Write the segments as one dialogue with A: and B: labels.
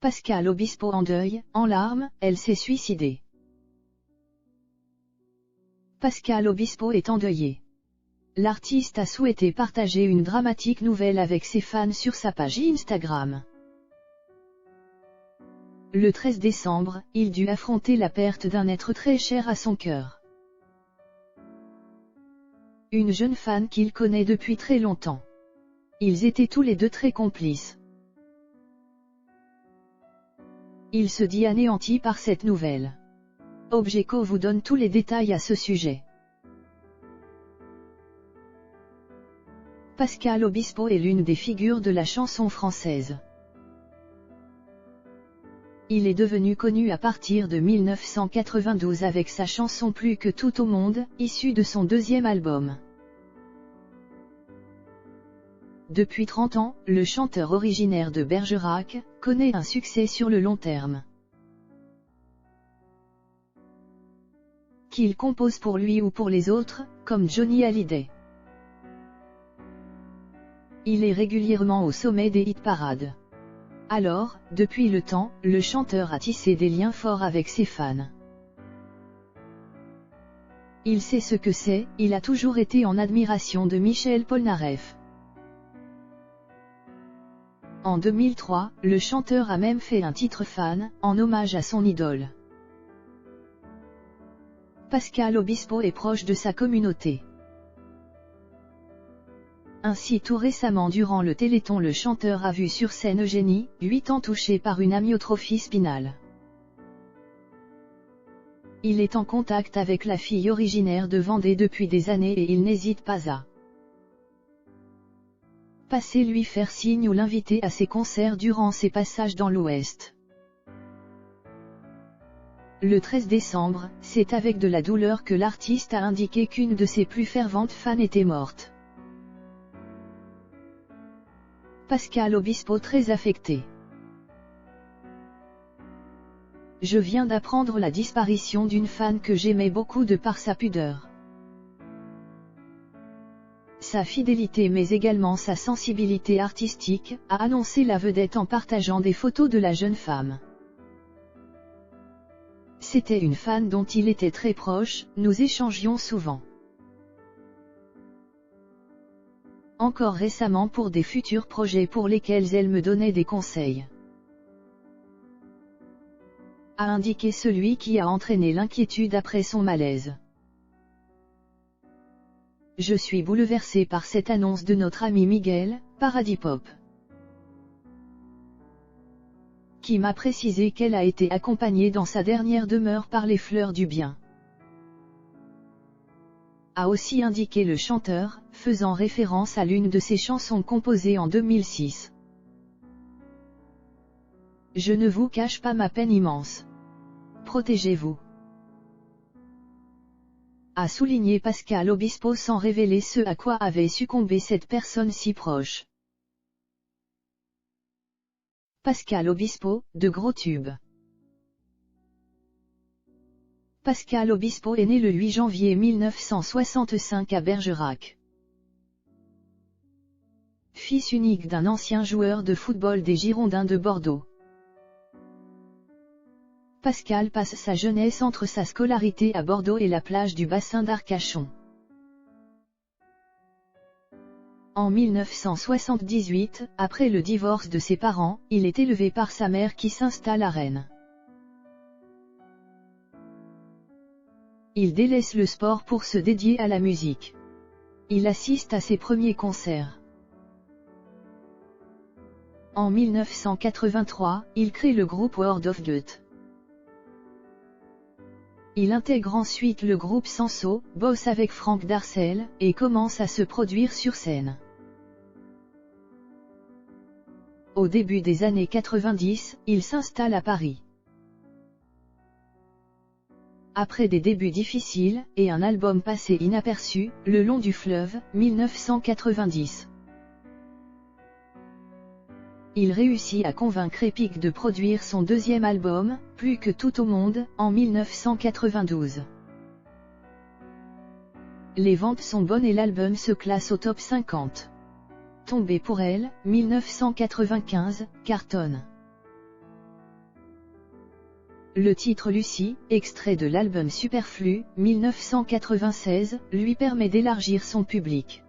A: Pascal Obispo en deuil, en larmes, elle s'est suicidée. Pascal Obispo est endeuillé. L'artiste a souhaité partager une dramatique nouvelle avec ses fans sur sa page Instagram. Le 13 décembre, il dut affronter la perte d'un être très cher à son cœur. Une jeune fan qu'il connaît depuis très longtemps. Ils étaient tous les deux très complices. Il se dit anéanti par cette nouvelle. Objeco vous donne tous les détails à ce sujet. Pascal Obispo est l'une des figures de la chanson française. Il est devenu connu à partir de 1992 avec sa chanson Plus que tout au monde, issue de son deuxième album. Depuis 30 ans, le chanteur originaire de Bergerac connaît un succès sur le long terme. Qu'il compose pour lui ou pour les autres, comme Johnny Hallyday. Il est régulièrement au sommet des hit-parades. Alors, depuis le temps, le chanteur a tissé des liens forts avec ses fans. Il sait ce que c'est, il a toujours été en admiration de Michel Polnareff. En 2003, le chanteur a même fait un titre fan, en hommage à son idole. Pascal Obispo est proche de sa communauté. Ainsi tout récemment durant le Téléthon le chanteur a vu sur scène Eugénie, 8 ans touchée par une amyotrophie spinale. Il est en contact avec la fille originaire de Vendée depuis des années et il n'hésite pas à passer lui faire signe ou l'inviter à ses concerts durant ses passages dans l'Ouest. Le 13 décembre, c'est avec de la douleur que l'artiste a indiqué qu'une de ses plus ferventes fans était morte. Pascal Obispo très affecté. Je viens d'apprendre la disparition d'une fan que j'aimais beaucoup de par sa pudeur. Sa fidélité mais également sa sensibilité artistique, a annoncé la vedette en partageant des photos de la jeune femme. C'était une fan dont il était très proche, nous échangions souvent. Encore récemment pour des futurs projets pour lesquels elle me donnait des conseils. A indiqué celui qui a entraîné l'inquiétude après son malaise. Je suis bouleversé par cette annonce de notre ami Miguel, Paradis Pop, qui m'a précisé qu'elle a été accompagnée dans sa dernière demeure par les Fleurs du Bien. A aussi indiqué le chanteur, faisant référence à l'une de ses chansons composées en 2006. Je ne vous cache pas ma peine immense. Protégez-vous. A souligné Pascal Obispo sans révéler ce à quoi avait succombé cette personne si proche. Pascal Obispo, de gros tubes. Pascal Obispo est né le 8 janvier 1965 à Bergerac. Fils unique d'un ancien joueur de football des Girondins de Bordeaux. Pascal passe sa jeunesse entre sa scolarité à Bordeaux et la plage du bassin d'Arcachon. En 1978, après le divorce de ses parents, il est élevé par sa mère qui s'installe à Rennes. Il délaisse le sport pour se dédier à la musique. Il assiste à ses premiers concerts. En 1983, il crée le groupe World of Goethe. Il intègre ensuite le groupe Sanso, bosse avec Franck Darcel, et commence à se produire sur scène. Au début des années 90, il s'installe à Paris. Après des débuts difficiles, et un album passé inaperçu, Le long du fleuve, 1990. Il réussit à convaincre Epic de produire son deuxième album, Plus que tout au monde, en 1992. Les ventes sont bonnes et l'album se classe au top 50. Tombé pour elle, 1995, cartonne. Le titre Lucie, extrait de l'album Superflu, 1996, lui permet d'élargir son public.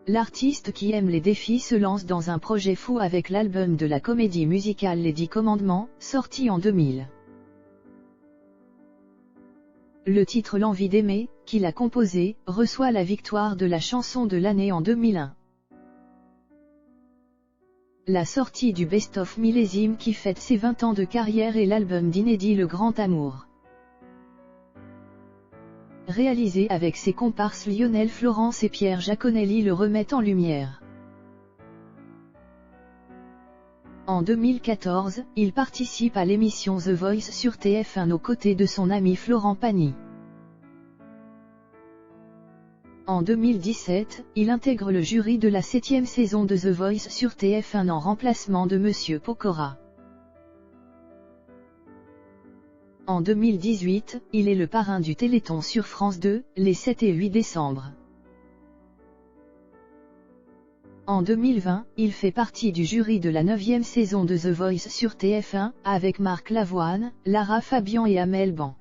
A: L'artiste qui aime les défis se lance dans un projet fou avec l'album de la comédie musicale Les 10 Commandements, sorti en 2000. Le titre L'envie d'aimer, qu'il a composé, reçoit la victoire de la chanson de l'année en 2001. La sortie du best-of millésime qui fête ses 20 ans de carrière et l'album d'inédit Le Grand Amour. Réalisé avec ses comparses Lionel Florence et Pierre Giaconelli le remet en lumière. En 2014, il participe à l'émission The Voice sur TF1 aux côtés de son ami Florent Pagny. En 2017, il intègre le jury de la 7e saison de The Voice sur TF1 en remplacement de Monsieur Pokora. En 2018, il est le parrain du Téléthon sur France 2, les 7 et 8 décembre. En 2020, il fait partie du jury de la 9e saison de The Voice sur TF1, avec Marc Lavoine, Lara Fabian et Amel Ban.